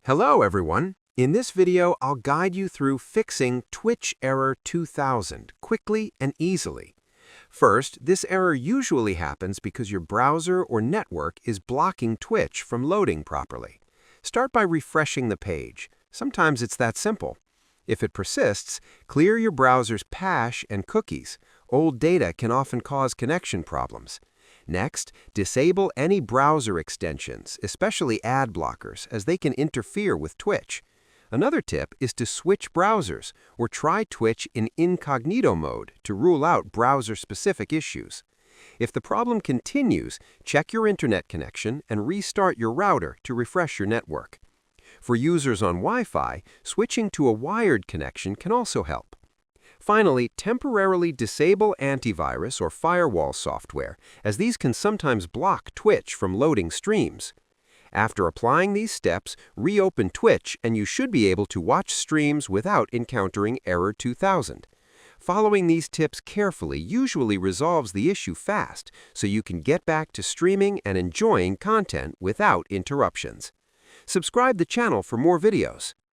Hello everyone! In this video, I'll guide you through fixing Twitch Error 2000 quickly and easily. First, this error usually happens because your browser or network is blocking Twitch from loading properly. Start by refreshing the page. Sometimes it's that simple. If it persists, clear your browser's cache and cookies. Old data can often cause connection problems. Next, disable any browser extensions, especially ad blockers, as they can interfere with Twitch. Another tip is to switch browsers or try Twitch in incognito mode to rule out browser-specific issues. If the problem continues, check your internet connection and restart your router to refresh your network. For users on Wi-Fi, switching to a wired connection can also help. Finally, temporarily disable antivirus or firewall software, as these can sometimes block Twitch from loading streams. After applying these steps, reopen Twitch and you should be able to watch streams without encountering Error 2000. Following these tips carefully usually resolves the issue fast, so you can get back to streaming and enjoying content without interruptions. Subscribe the channel for more videos.